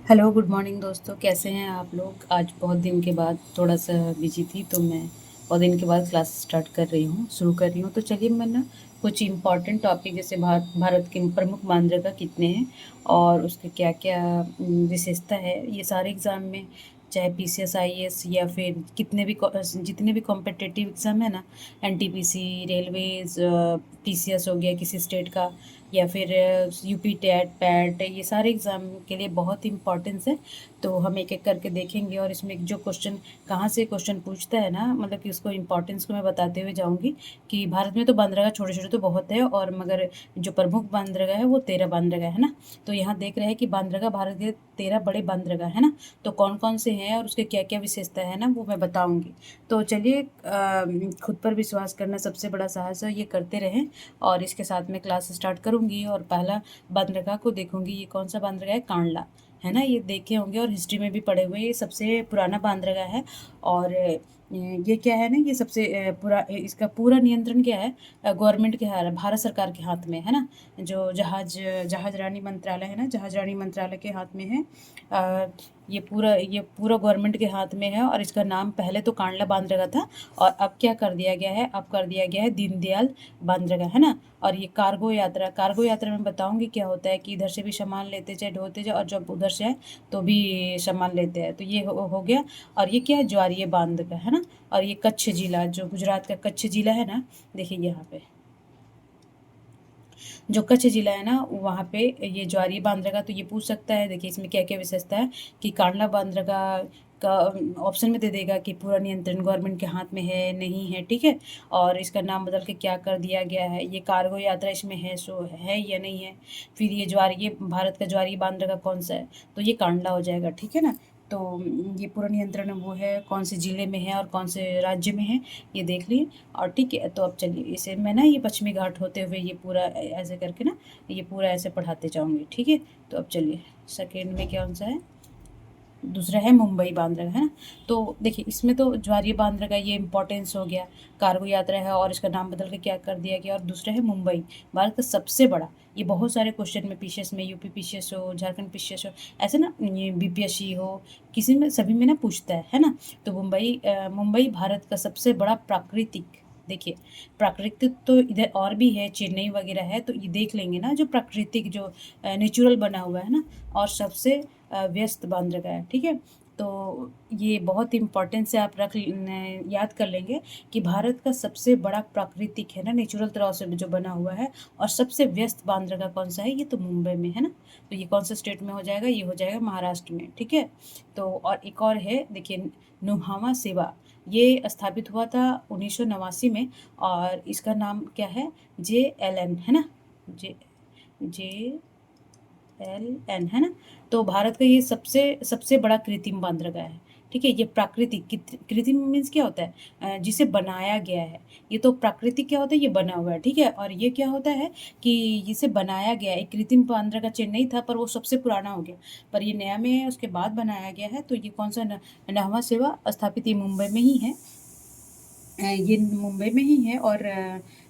Hello good morning दोस्तों, कैसे हैं आप लोग। आज बहुत दिन के बाद थोड़ा सा बिजी थी तो मैं बहुत दिन के बाद क्लास स्टार्ट कर रही हूँ, शुरू कर रही हूँ। तो चलिए मैं ना कुछ इम्पॉर्टेंट टॉपिक जैसे भारत के प्रमुख मानदंड कितने हैं और उसके क्या क्या विशेषता है, ये सारे एग्ज़ाम में चाहे पीसीएस आईएएस या फिर जितने भी कॉम्पिटिटिव एग्ज़ाम है ना, एनटीपीसी रेलवेज, पीसीएस हो गया किसी स्टेट का, या फिर यूपी टेट पैट, ये सारे एग्ज़ाम के लिए बहुत इंपॉर्टेंस है। तो हम एक एक करके देखेंगे और इसमें जो क्वेश्चन कहाँ से क्वेश्चन पूछता है ना, मतलब कि उसको इम्पोर्टेंस को मैं बताते हुए जाऊँगी कि भारत में तो बंदरगाह छोटे छोटे तो बहुत है, और मगर जो प्रमुख बंदरगाह है वो 13 बंदरगाह है ना। तो यहाँ देख रहे हैं कि बंदरगाह भारत के 13 बड़े बंदरगाह है ना। तो कौन कौन से हैं और उसके क्या क्या विशेषता है ना, वो मैं बताऊँगी। तो चलिए, खुद पर विश्वास करना सबसे बड़ा साहस है, ये करते रहें। और इसके साथ में क्लास स्टार्ट करूँगी और पहला बंदरगाह को देखूँगी। ये कौन सा बंदरगाह है? कांडला, है ना। ये देखे होंगे और हिस्ट्री में भी पढ़े हुए, ये सबसे पुराना बंदरगाह है। और ये क्या है ना, ये सबसे इसका पूरा नियंत्रण क्या है, गवर्नमेंट के हाथ, भारत सरकार के हाथ में है ना। जो जहाजरानी मंत्रालय है ना, जहाजरानी मंत्रालय के हाथ में है। ये पूरा गवर्नमेंट के हाथ में है। और इसका नाम पहले तो कांडला बंदरगाह था, और अब क्या कर दिया गया है, अब कर दिया गया है दीनदयाल बंदरगाह, है ना। और ये कार्गो यात्रा में बताऊंगी क्या होता है कि इधर से भी सामान लेते जाए, ढोते जाए, और जब उधर से आए तो भी सामान लेते हैं। तो ये हो गया। और ये क्या है, ज्वारीय बांध का, है ना। और ये कच्छ जिला, जो गुजरात का कच्छ जिला है ना, देखिए यहाँ पे जो कच्छ जिला है ना, वहाँ पे ये ज्वारीय बांद्रगा। तो ये पूछ सकता है, देखिए इसमें क्या क्या विशेषता है कि कांडला बांद्रगा का ऑप्शन में दे देगा कि पूरा नियंत्रण गवर्नमेंट के हाथ में है, नहीं है, ठीक है। और इसका नाम बदल के क्या कर दिया गया है, ये कार्गो यात्रा इसमें है, सो है या नहीं है। फिर ये ज्वारीय, भारत का ज्वारीय बांद्रगा कौन सा है, तो ये कांडला हो जाएगा, ठीक है ना। तो ये पूरा नियंत्रण वो है, कौन से ज़िले में है और कौन से राज्य में है, ये देख लिए। और ठीक है, तो अब चलिए इसे मैं ना ये पश्चिमी घाट होते हुए ये पूरा ऐसे करके ना, ये पूरा ऐसे पढ़ाते जाऊँगी, ठीक है। तो अब चलिए, सेकेंड में कौन सा है, दूसरा है मुंबई बांद्रा, है ना। तो देखिए इसमें तो ज्वारीय बांद्रा का ये इंपॉर्टेंस हो गया, कार्गो यात्रा है और इसका नाम बदल के क्या कर दिया गया। और दूसरा है मुंबई, भारत का सबसे बड़ा। ये बहुत सारे क्वेश्चन में पीसीएस में, यूपी पीसीएस हो, झारखंड पीसीएस हो, ऐसे ना, ये बीपीएससी हो, किसी में सभी में ना पूछता है ना। तो मुंबई भारत का सबसे बड़ा प्राकृतिक, देखिए प्राकृतिक तो इधर और भी है, चेन्नई वगैरह है, तो ये देख लेंगे ना, जो प्राकृतिक जो नेचुरल बना हुआ है ना। और सबसे व्यस्त बंदरगाह है, ठीक है। तो ये बहुत इम्पोर्टेंट से आप याद कर लेंगे कि भारत का सबसे बड़ा प्राकृतिक है ना, नेचुरल तरह से जो बना हुआ है। और सबसे व्यस्त बंदरगाह कौन सा है, ये तो मुंबई में है ना। तो ये कौन सा स्टेट में हो जाएगा, ये हो जाएगा महाराष्ट्र में, ठीक है। तो और एक और है, देखिए नुहावा सेवा, ये स्थापित हुआ था 1989 में। और इसका नाम क्या है, JLN, है ना। JLN, है ना। तो भारत का ये सबसे सबसे बड़ा कृत्रिम बंदरगाह है, ठीक है। ये प्राकृतिक, कृत्रिम मीन्स क्या होता है, जिसे बनाया गया है। ये तो प्राकृतिक क्या होता है, ये बना हुआ है, ठीक है। और ये क्या होता है कि जिसे बनाया गया है, एक कृत्रिम बंदरगाह चेन्नई था पर वो सबसे पुराना हो गया, पर ये नया में उसके बाद बनाया गया है। तो ये कौन सा नहवा सेवा स्थापित, ये मुंबई में ही है। ये मुंबई में ही है। और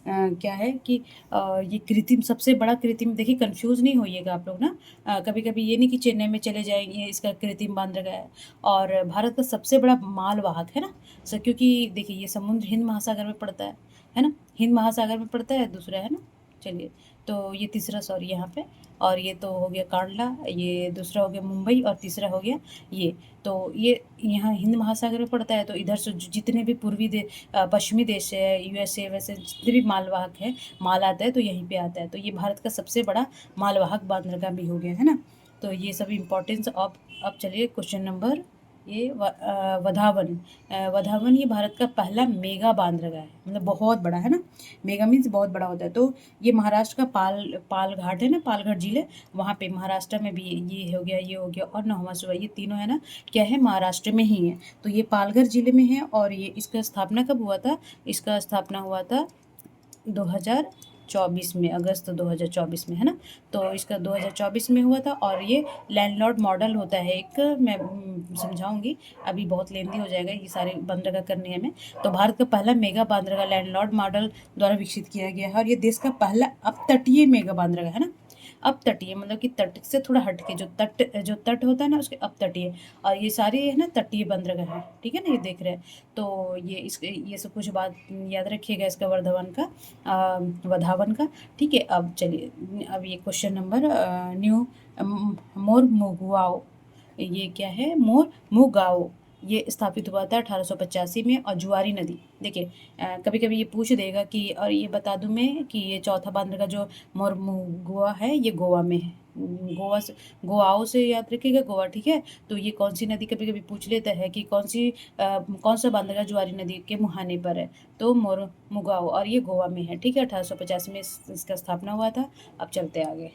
क्या है कि ये कृत्रिम, सबसे बड़ा कृत्रिम, देखिए कंफ्यूज नहीं होइएगा आप लोग ना, कभी कभी ये नहीं कि चेन्नई में चले जाएंगे, इसका कृत्रिम बंदरगाह है। और भारत का सबसे बड़ा मालवाहक, है ना। क्योंकि देखिए ये समुद्र हिंद महासागर में पड़ता है ना, हिंद महासागर में पड़ता है, दूसरा है ना। चलिए, तो ये तीसरा, सॉरी यहाँ पे। और ये तो हो गया कांडला, ये दूसरा हो गया मुंबई, और तीसरा हो गया ये। तो ये यहाँ हिंद महासागर में पड़ता है, तो इधर से जितने भी पश्चिमी देश है, यूएसए, वैसे जितने भी मालवाहक है, माल आता है तो यहीं पे आता है। तो ये भारत का सबसे बड़ा मालवाहक बंदरगाह भी हो गया, है ना। तो ये सब इम्पोर्टेंस। अब चलिए क्वेश्चन नंबर, ये वधावन। वधावन ये भारत का पहला मेगा बंदरगाह है, मतलब बहुत बड़ा, है ना। मेगा मीन्स बहुत बड़ा होता है। तो ये महाराष्ट्र का पालघाट है ना, पालघाट जिले, वहाँ पे महाराष्ट्र में भी ये हो गया, ये हो गया, और नौवा सुबह, ये तीनों है ना, क्या है, महाराष्ट्र में ही है। तो ये पालघर जिले में है। और ये इसका स्थापना कब हुआ था, इसका स्थापना हुआ था 2024 में, अगस्त 2024 में, है ना। तो इसका 2024 में हुआ था। और ये लैंडलॉर्ड मॉडल होता है एक, मैं समझाऊंगी, अभी बहुत लेंदी हो जाएगा ये सारे बंदरगाह करने में। तो भारत का पहला मेगा बंदरगाह लैंडलॉर्ड मॉडल द्वारा विकसित किया गया है। और ये देश का पहला अपतटीय मेगा बंदरगाह है ना, अपतटीय मतलब कि तट से थोड़ा हट के, जो तट होता है ना उसके अपतटीय। और ये सारी है ना तटीय बंदरगाह है, ठीक है ना, ये देख रहे हैं। तो ये सब कुछ बात याद रखिएगा इसका वधावन का। ठीक है, अब चलिए, अब ये क्वेश्चन नंबर न्यू मोर मुगुआओ, ये क्या है, मोर मुगाओ, ये स्थापित हुआ था 1885 में। और जुआरी नदी, देखिए कभी कभी ये पूछ देगा कि, और ये बता दूं मैं कि ये चौथा बंदरगाह जो मोरमुगुआ है ये गोवा में है। गोवा से, गोवाओं से याद रखिएगा गोवा, ठीक है। तो ये कौन सी नदी कभी कभी पूछ लेता है कि कौन सा बंदरगाह जुआरी नदी के मुहाने पर है, तो मोरमुगाओ, और ये गोवा में है, ठीक है। 1885 में इसका स्थापना हुआ था। अब चलते आगे,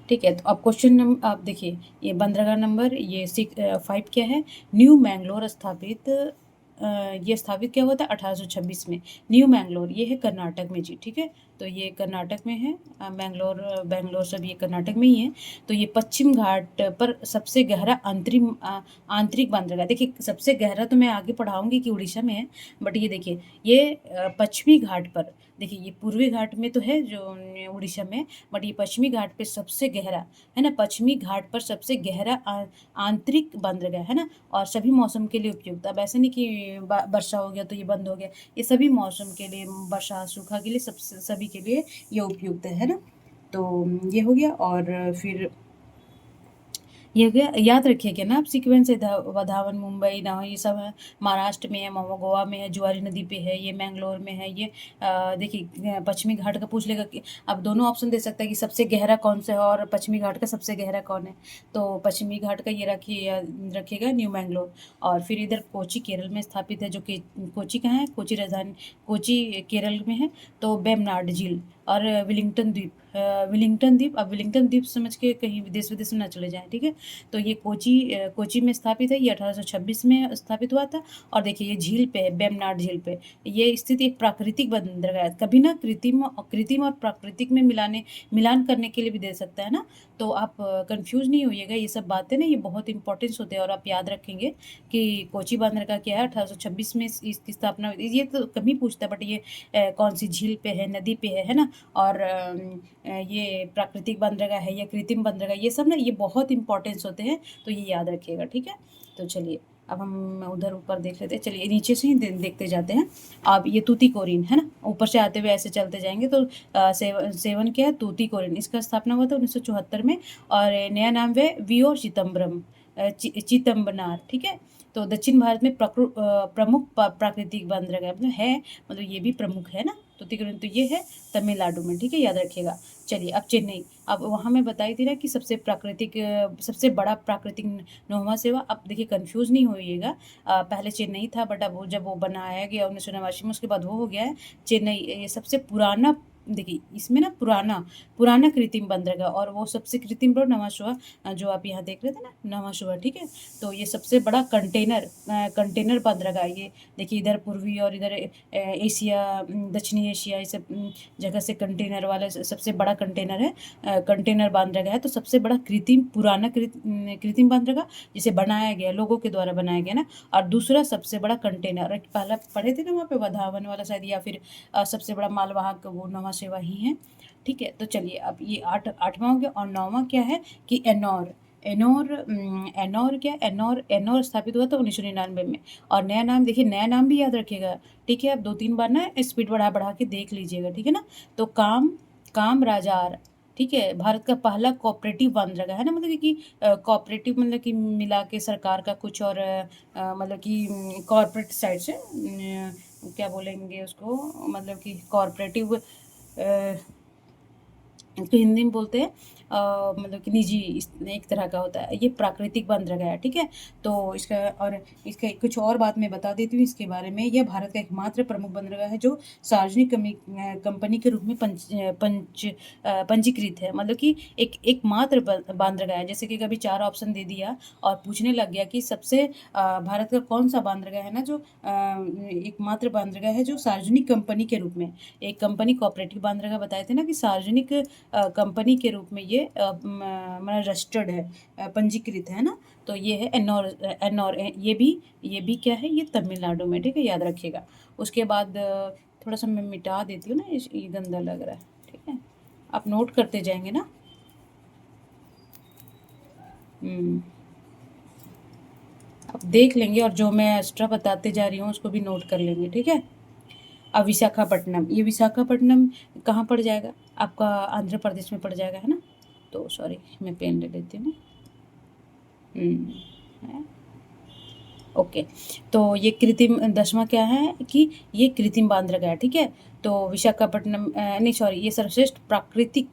ठीक है। तो अब क्वेश्चन नंबर, आप देखिए ये बंदरगाह नंबर ये 5 क्या है, न्यू मैंगलोर स्थापित, ये स्थापित क्या हुआ था 1826 में। न्यू मैंगलोर ये है कर्नाटक में जी, ठीक है। तो ये कर्नाटक में है, बेंगलोर सब ये कर्नाटक में ही है। तो ये पश्चिम घाट पर सबसे गहरा आंतरिक बंदरगाह, देखिए सबसे गहरा तो मैं आगे पढ़ाऊंगी कि उड़ीसा में है, बट ये देखिए ये पश्चिमी घाट पर, देखिए ये पूर्वी घाट में तो है जो उड़ीसा में, बट ये पश्चिमी घाट पे सबसे गहरा है ना, पश्चिमी घाट पर सबसे गहरा आंतरिक बंदरगाह है ना, और सभी मौसम के लिए उपयुक्त। अब ऐसे नहीं कि वर्षा हो गया तो ये बंद हो गया, ये सभी मौसम के लिए, वर्षा सूखा के लिए, सभी के लिए ये उपयुक्त है ना। तो ये हो गया। और फिर ये हो गया, याद रखिएगा ना आप सीक्वेंस है, वधावन, मुंबई ना, ये सब है महाराष्ट्र में है, गोवा में है, जुआरी नदी पे है, ये मैंगलोर में है, ये देखिए पश्चिमी घाट का पूछ लेगा कि, अब दोनों ऑप्शन दे सकता है कि सबसे गहरा कौन सा है और पश्चिमी घाट का सबसे गहरा कौन है। तो पश्चिमी घाट का ये रखिएगा न्यू मैंगलोर। और फिर इधर कोची केरल में स्थापित है, जो कि कोची कहाँ है, कोची राजधानी, कोची केरल में है। तो वेम्बनाड झील और विलिंगटन द्वीप, अब विलिंगटन द्वीप समझ के कहीं देश विदेश में ना चले जाएं, ठीक है। तो ये कोची में स्थापित है, ये 1826 में स्थापित हुआ था। और देखिए ये झील पे है, वेम्बनाड झील पे ये स्थित एक प्राकृतिक बंदरगाह है। कभी ना कृत्रिम और प्राकृतिक में मिलान करने के लिए भी दे सकता है ना। तो आप कंफ्यूज नहीं होइएगा, ये सब बातें ना ये बहुत इंपॉर्टेंस होते हैं, और आप याद रखेंगे कि कोची बंदरगाह क्या है, 1826 में इसकी स्थापना हुई थी। ये तो कभी पूछता है, बट ये कौन सी झील पे है, नदी पे है ना। और ये प्राकृतिक बंदरगाह है या कृत्रिम बंदरगाह, ये सब ना ये बहुत इंपॉर्टेंस होते हैं, तो ये याद रखिएगा, ठीक है। तो चलिए अब हम उधर ऊपर देख लेते हैं, चलिए नीचे से ही देखते जाते हैं। अब ये तूतीकोरिन है ना, ऊपर से आते हुए ऐसे चलते जाएंगे। तो सेवन क्या है, तूतीकोरिन, इसका स्थापना हुआ था 1974 में। और नया नाम है वीओ चिदम्बरम, चिदम्बनार, ठीक है। तो दक्षिण भारत में प्रमुख प्राकृतिक बंदरगाह मतलब है, मतलब ये भी प्रमुख है ना तूतीकोरिन, तो ये है तमिलनाडु में, ठीक है, याद रखिएगा। चलिए अब चेन्नई, अब वहाँ मैं बताई थी ना कि सबसे बड़ा प्राकृतिक नौवा सेवा। अब देखिए कंफ्यूज नहीं होइएगा, पहले चेन्नई था, बट अब जब वो बनाया गया 1989 में, उसके बाद वो हो गया है चेन्नई। ये सबसे पुराना, देखिए इसमें ना पुराना कृत्रिम बंदरगाह, और वो सबसे कृत्रिम रोड नवा शुआ, जो आप यहाँ देख रहे थे ना नवा शुआ, ठीक है। तो ये सबसे बड़ा कंटेनर बंदरगाह, ये देखिए इधर पूर्वी और इधर एशिया, दक्षिणी एशिया, ये सब जगह से कंटेनर वाला सबसे बड़ा कंटेनर है, कंटेनर बंदरगाह है। तो सबसे बड़ा पुराना कृत्रिम बंदरगाह जिसे बनाया गया, लोगों के द्वारा बनाया गया ना। और दूसरा सबसे बड़ा कंटेनर, पहला पढ़े थे ना वहाँ पे वधावन वाला शायद, या फिर सबसे बड़ा मालवाहक वो नवा सेवा ही है, ठीक है। तो चलिए अब ये आठवां हो गया। और नौवां क्या है कि एनोर स्थापित हुआ था 1999 में। और नया नाम देखिए, नया नाम भी याद रखिएगा, ठीक है। अब 2-3 बार ना स्पीड बढ़ा के देख लीजिएगा, ठीक है ना। तो काम राजार, ठीक है, भारत का पहला कोऑपरेटिव बंदरगाह है ना, मतलब कि कोऑपरेटिव मतलब कि मिला के सरकार का कुछ, और मतलब कि कॉरपोरेट साइड से क्या बोलेंगे उसको, मतलब कि कॉरपोरेटिव, इसको हिंदी में बोलते हैं मतलब कि निजी, एक तरह का होता है, ये प्राकृतिक बंदरगाह है, ठीक है। तो इसका कुछ और बात मैं बता देती हूँ इसके बारे में। यह भारत का एकमात्र प्रमुख बंदरगाह है जो सार्वजनिक कंपनी के रूप में पंजीकृत है, मतलब कि एकमात्र बंदरगाह है। जैसे कि कभी 4 ऑप्शन दे दिया और पूछने लग गया कि सबसे भारत का कौन सा बंदरगाह है ना जो एकमात्र बंदरगाह है जो सार्वजनिक कंपनी के रूप में, एक कंपनी कॉपरेटिव बंदरगाह बताए थे ना कि सार्वजनिक कंपनी के रूप में ये मतलब रजिस्टर्ड है, पंजीकृत है ना। तो ये है एनोर, ये भी क्या है, ये तमिलनाडु में, ठीक है, याद रखिएगा। उसके बाद थोड़ा सा मैं मिटा देती हूँ ना, ये गंदा लग रहा है, ठीक है। आप नोट करते जाएंगे ना। आप देख लेंगे और जो मैं एक्स्ट्रा बताते जा रही हूँ उसको भी नोट कर लेंगे, ठीक है। अब विशाखापट्टनम, ये विशाखापट्टनम कहाँ पड़ जाएगा? आपका आंध्र प्रदेश में पड़ जाएगा, है ना। तो सॉरी, मैं पेन ले लेती हूँ ना। ओके, तो ये कृत्रिम 10वां क्या है कि ये कृत्रिम बांद्रगाह है, ठीक है। तो विशाखापट्टनम नहीं सॉरी, ये सर्वश्रेष्ठ प्राकृतिक,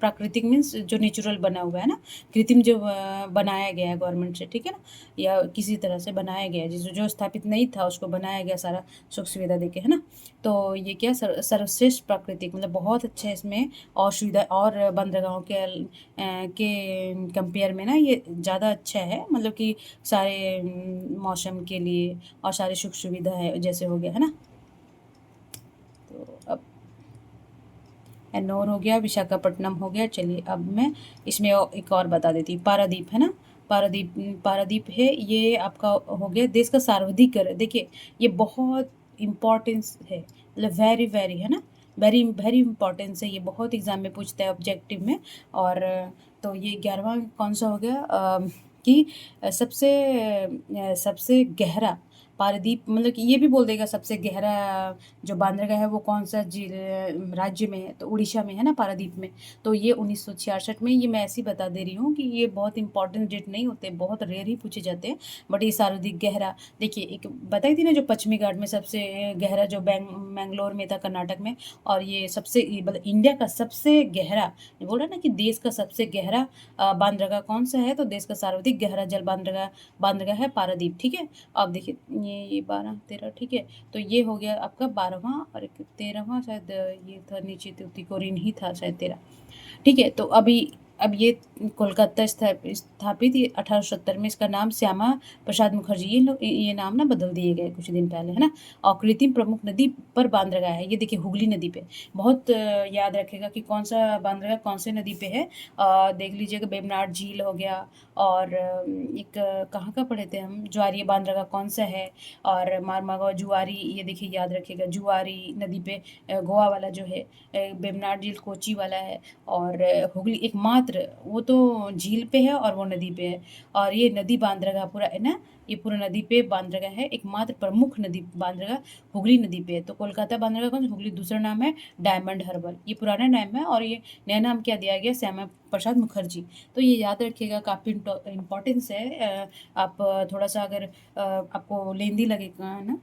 प्राकृतिक मीन्स जो नेचुरल बना हुआ है ना, कृत्रिम जो बनाया गया है गवर्नमेंट से, ठीक है ना, या किसी तरह से बनाया गया है, जिस जो स्थापित नहीं था उसको बनाया गया सारा सुख सुविधा देके, है ना। तो ये क्या सर्वश्रेष्ठ प्राकृतिक मतलब बहुत अच्छा है, इसमें और सुविधा और बंदरगाहों के कंपेयर में ना ये ज़्यादा अच्छा है, मतलब कि सारे मौसम के लिए और सारी सुख सुविधा है जैसे हो गया, है ना। तो अब एन्नौर हो गया, विशाखापट्टनम हो गया। चलिए अब मैं इसमें एक और बता देती हूँ, पारादीप है ना। पारादीप, पारादीप है, ये आपका हो गया देश का सर्वाधिक। देखिए ये बहुत इम्पोर्टेंस है, मतलब वेरी वेरी, है ना, वेरी वेरी इम्पोर्टेंस है, ये बहुत एग्जाम में पूछता है ऑब्जेक्टिव में। और तो ये 11वां कौन सा हो गया कि सबसे गहरा पारादीप, मतलब कि ये भी बोल देगा सबसे गहरा जो बांद्रगाह है वो कौन सा राज्य में है, तो उड़ीसा में है ना, पारादीप में। तो ये 1966 में, ये मैं ऐसी बता दे रही हूँ कि ये बहुत इंपॉर्टेंट डेट नहीं होते, बहुत रेयर ही पूछे जाते हैं। बट ये सर्वाधिक गहरा, देखिए एक बताई थी ना जो पश्चिमी घाट में सबसे गहरा जो मैंगलोर में था, कर्नाटक में। और ये सबसे मतलब इंडिया का सबसे गहरा, बोल रहा ना कि देश का सबसे गहरा बांद्रगाह कौन सा है, तो देश का सर्वाधिक गहरा जल बांद्रगाह है पारादीप, ठीक है। अब देखिए ये 12 13, ठीक है। तो ये हो गया आपका 12वां, और एक 13वां शायद ये था नीचे, तुतिकोरिन ही था शायद 13, ठीक है। तो अभी अब ये कोलकाता स्थापित ये 1870 में, इसका नाम श्यामा प्रसाद मुखर्जी, ये नाम ना बदल दिए गए कुछ दिन पहले, है ना। और कृत्रिम प्रमुख नदी पर बांद्रगाह है, ये देखिए हुगली नदी पे। बहुत याद रखेगा कि कौन सा बांद्रगाह कौन से नदी पे है। देख लीजिएगा, बेबनाड झील हो गया, और एक कहाँ का पढ़े थे हम, ज्वारीय बांद्रगाह कौन सा है, और मारमागांव जुआरी, ये देखिए याद रखिएगा, जुआरी नदी पे गोवा वाला जो है, बेबनाड झील कोची वाला है, और हुगली एकमात्र वो तो झील पे है और वो नदी पे है। और ये नदी बांद्रगाह पूरा है ना, ये पूरा नदी पे बांद्रगाह है, एकमात्र प्रमुख नदी बांद्रगाह हुगली नदी पे है। तो कोलकाता बांद्रगाह कौन सा, हुगली। दूसरा नाम है डायमंड हार्बर, ये पुराना नाम है, और ये नया नाम क्या दिया गया, श्यामा प्रसाद मुखर्जी। तो ये याद रखिएगा, काफ़ी इम्पोर्टेंस है। आप थोड़ा सा अगर आपको लेंदी लगेगा ना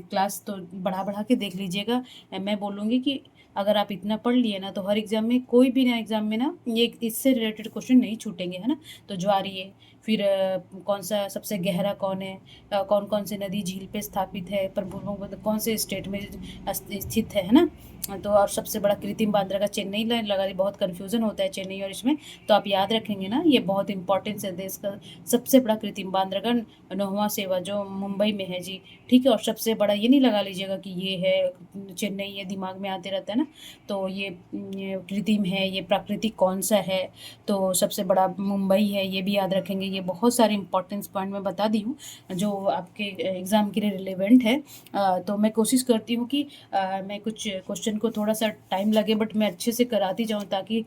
क्लास, तो बढ़ा बढ़ा के देख लीजिएगा। मैं बोलूँगी कि अगर आप इतना पढ़ लिए ना, तो हर एग्ज़ाम में, कोई भी ना एग्ज़ाम में ना, ये इससे रिलेटेड क्वेश्चन नहीं छूटेंगे, है ना। तो ज्वारी है, फिर कौन सा सबसे गहरा कौन है, कौन कौन से नदी झील पे स्थापित है, मतलब कौन से स्टेट में स्थित है ना। तो और सबसे बड़ा कृत्रिम बांद्रगाह चेन्नई में लगा, बहुत कन्फ्यूज़न होता है चेन्नई और इसमें, तो आप याद रखेंगे ना, ये बहुत इंपॉर्टेंस है। देश का सबसे बड़ा कृत्रिम बांद्रगाह 9वां सेवा जो मुंबई में है जी, ठीक है। और सबसे बड़ा ये नहीं लगा लीजिएगा कि ये है चेन्नई, ये दिमाग में आते रहता है ना। तो ये कृत्रिम है, ये प्राकृतिक कौन सा है, तो सबसे बड़ा मुंबई है, ये भी याद रखेंगे। ये बहुत सारे इंपॉर्टेंस पॉइंट मैं बता दी हूँ जो आपके एग्ज़ाम के लिए रिलेवेंट है। तो मैं कोशिश करती हूँ कि मैं कुछ क्वेश्चन को थोड़ा सा टाइम लगे, बट मैं अच्छे से कराती जाऊँ, ताकि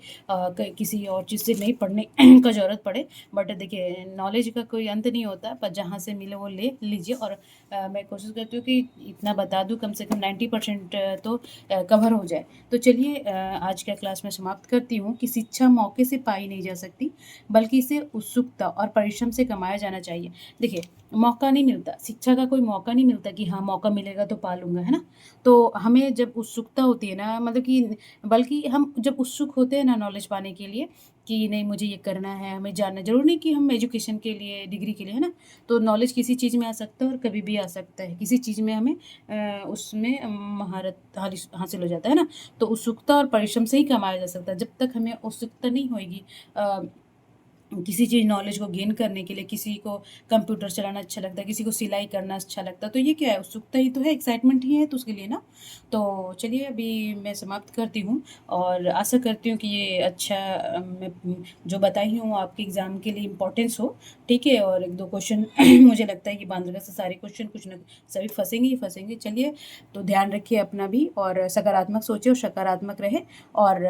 किसी और चीज़ से नहीं पढ़ने का ज़रूरत पड़े। बट देखिए नॉलेज का कोई अंत नहीं होता, पर जहाँ से मिले वो ले लीजिए। और मैं कोशिश करती हूँ कि इतना बता दूँ, कम से कम 90% तो कवर हो जाए। तो चलिए आज का क्लास मैं समाप्त करती हूँ कि शिक्षा मौके से पाई नहीं जा सकती, बल्कि इसे उत्सुकता और परिश्रम से कमाया जाना चाहिए। देखिए मौका नहीं मिलता, शिक्षा का कोई मौका नहीं मिलता कि हाँ मौका मिलेगा तो पा लूँगा, है ना। तो हमें जब उत्सुकता होती है ना, मतलब कि बल्कि हम जब उत्सुक होते हैं ना नॉलेज पाने के लिए, कि नहीं मुझे ये करना है, हमें जानना, ज़रूरी नहीं कि हम एजुकेशन के लिए, डिग्री के लिए, है ना। तो नॉलेज किसी चीज़ में आ सकता है और कभी भी आ सकता है, किसी चीज़ में हमें उसमें महारत हासिल हो जाता है ना। तो उत्सुकता और परिश्रम से ही कमाया जा सकता है। जब तक हमें उत्सुकता नहीं होएगी किसी चीज़ नॉलेज को गेन करने के लिए, किसी को कंप्यूटर चलाना अच्छा लगता है, किसी को सिलाई करना अच्छा लगता है, तो ये क्या है, उत्सुकता ही तो है, एक्साइटमेंट ही है तो उसके लिए ना। तो चलिए अभी मैं समाप्त करती हूँ और आशा करती हूँ कि ये अच्छा मैं जो बताई हूँ आपके एग्ज़ाम के लिए इम्पोर्टेंस हो, ठीक है? और 1-2 क्वेश्चन मुझे लगता है कि बांद्रा से सारे क्वेश्चन कुछ न सभी फँसेंगे ही फँसेंगे। चलिए, तो ध्यान रखिए अपना भी और सकारात्मक सोचिए और सकारात्मक रहें और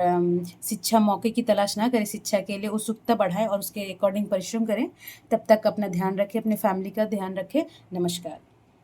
शिक्षा मौके की तलाश ना करें, शिक्षा के लिए उत्सुकता बढ़ाएँ और उसके अकॉर्डिंग परिश्रम करें। तब तक अपना ध्यान रखें, अपनी फैमिली का ध्यान रखें। नमस्कार।